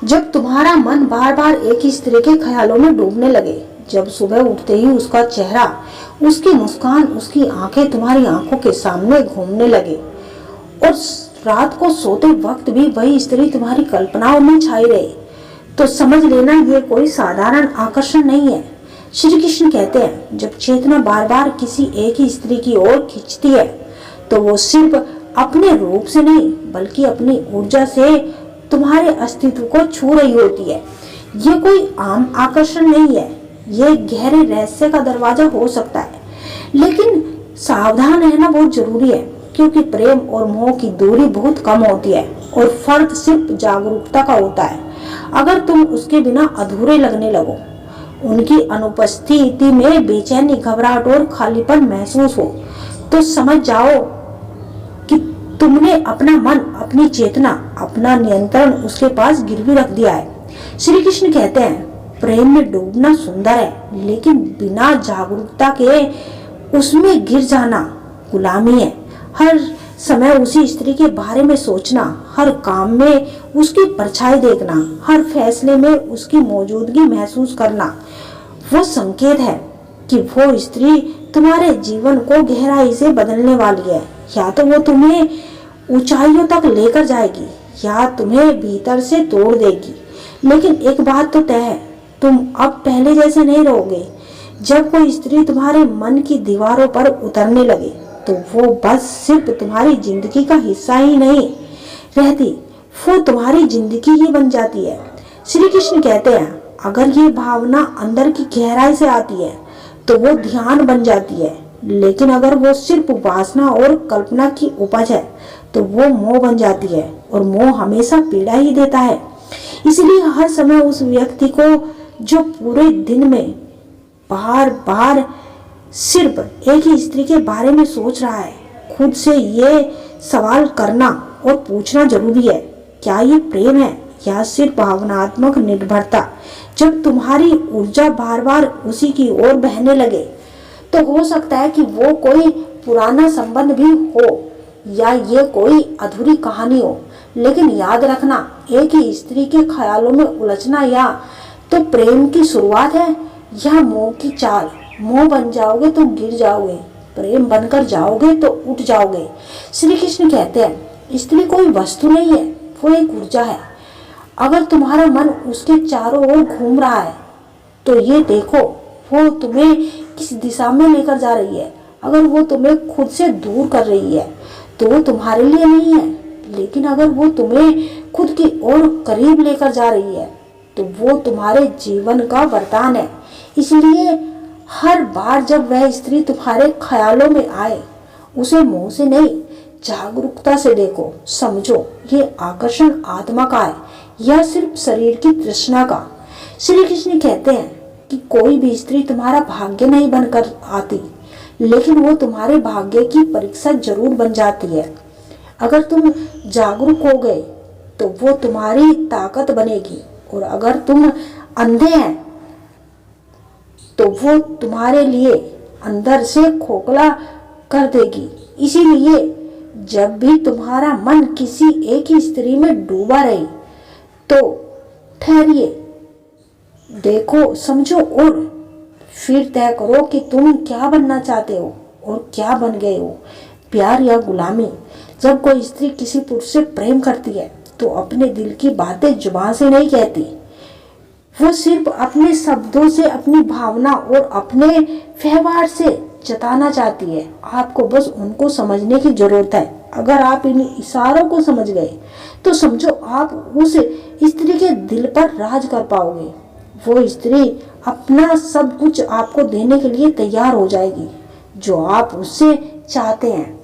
जब तुम्हारा मन बार बार एक ही स्त्री के ख्यालों में डूबने लगे, जब सुबह उठते ही उसका चेहरा, उसकी मुस्कान, उसकी आंखें तुम्हारी आंखों के सामने घूमने लगे और रात को सोते वक्त भी वही स्त्री तुम्हारी कल्पनाओं में छाई रहे, तो समझ लेना ये कोई साधारण आकर्षण नहीं है। श्री कृष्ण कहते हैं, जब चेतना बार बार किसी एक ही स्त्री की ओर खींचती है तो वो सिर्फ अपने रूप से नहीं बल्कि अपनी ऊर्जा से तुम्हारे अस्तित्व को छू रही होती है। ये कोई आम आकर्षण नहीं है, ये गहरे रहस्य का दरवाजा हो सकता है, लेकिन सावधान रहना बहुत जरूरी है, क्योंकि प्रेम और मोह की दूरी बहुत कम होती है और फर्क सिर्फ जागरूकता का होता है। अगर तुम उसके बिना अधूरे लगने लगो, उनकी अनुपस्थिति में बेचैनी, घबराहट और खालीपन महसूस हो, तो समझ जाओ कि तुमने अपना मन, अपनी चेतना, अपना नियंत्रण उसके पास गिरवी रख दिया है। श्री कृष्ण कहते हैं, प्रेम में डूबना सुंदर है, लेकिन बिना जागरूकता के उसमें गिर जाना गुलामी है। हर समय उसी स्त्री के बारे में सोचना, हर काम में उसकी परछाई देखना, हर फैसले में उसकी मौजूदगी महसूस करना, वो संकेत है कि वो स्त्री तुम्हारे जीवन को गहराई से बदलने वाली है। या तो वो तुम्हें ऊंचाइयों तक लेकर जाएगी या तुम्हें भीतर से तोड़ देगी, लेकिन एक बात तो तय है, तुम अब पहले जैसे नहीं रहोगे। जब कोई स्त्री तुम्हारे मन की दीवारों पर उतरने लगे तो वो बस सिर्फ तुम्हारी जिंदगी का हिस्सा ही नहीं रहती, वो तुम्हारी जिंदगी ही बन जाती है। श्री कृष्ण कहते हैं, अगर ये भावना अंदर की गहराई से आती है तो वो ध्यान बन जाती है, लेकिन अगर वो सिर्फ वासना और कल्पना की उपज है तो वो मोह बन जाती है, और मोह हमेशा पीड़ा ही देता है। इसलिए हर समय उस व्यक्ति को जो पूरे दिन में बार बार सिर्फ एक ही स्त्री के बारे में सोच रहा है, खुद से ये सवाल करना और पूछना जरूरी है, क्या ये प्रेम है या सिर्फ भावनात्मक निर्भरता। जब तुम्हारी ऊर्जा बार बार उसी की ओर बहने लगे तो हो सकता है कि वो कोई पुराना संबंध भी हो या ये कोई अधूरी कहानी हो, लेकिन याद रखना, एक ही स्त्री के ख्यालों में उलझना या तो प्रेम की शुरुआत है या मोह की चाल। मोह बन जाओगे तो गिर जाओगे, प्रेम बनकर जाओगे तो उठ जाओगे। श्री कृष्ण कहते हैं, स्त्री कोई वस्तु नहीं है, वो एक ऊर्जा है। अगर तुम्हारा मन उसके चारों ओर घूम रहा है तो ये देखो वो तुम्हें किस दिशा में लेकर जा रही है। अगर वो तुम्हें खुद से दूर कर रही है तो वो तुम्हारे लिए नहीं है, लेकिन अगर वो तुम्हें खुद की ओर करीब लेकर जा रही है तो वो तुम्हारे जीवन का वरदान है। इसलिए हर बार जब वह स्त्री तुम्हारे ख्यालों में आए, उसे मोह से नहीं जागरूकता से देखो। समझो, ये आकर्षण आत्मा का है या सिर्फ शरीर की तृष्णा का। श्री कृष्ण कहते हैं कि कोई भी स्त्री तुम्हारा भाग्य नहीं बनकर आती, लेकिन वो तुम्हारे भाग्य की परीक्षा जरूर बन जाती है। अगर तुम जागरूक हो गए तो वो तुम्हारी ताकत बनेगी, और अगर तुम अंधे हैं तो वो तुम्हारे लिए अंदर से खोखला कर देगी। इसीलिए जब भी तुम्हारा मन किसी एक ही स्त्री में डूबा रहे तो ठहरिए, देखो, समझो और फिर तय करो कि तुम क्या बनना चाहते हो और क्या बन गए हो, प्यार या गुलामी। जब कोई स्त्री किसी पुरुष से प्रेम करती है तो अपने दिल की बातें जुबान से नहीं कहती, वो सिर्फ अपने शब्दों से, अपनी भावना और अपने व्यवहार से जताना चाहती है। आपको बस उनको समझने की जरूरत है। अगर आप इन इशारों को समझ गए तो समझो आप उस स्त्री के दिल पर राज कर पाओगे। वो स्त्री अपना सब कुछ आपको देने के लिए तैयार हो जाएगी जो आप उससे चाहते हैं।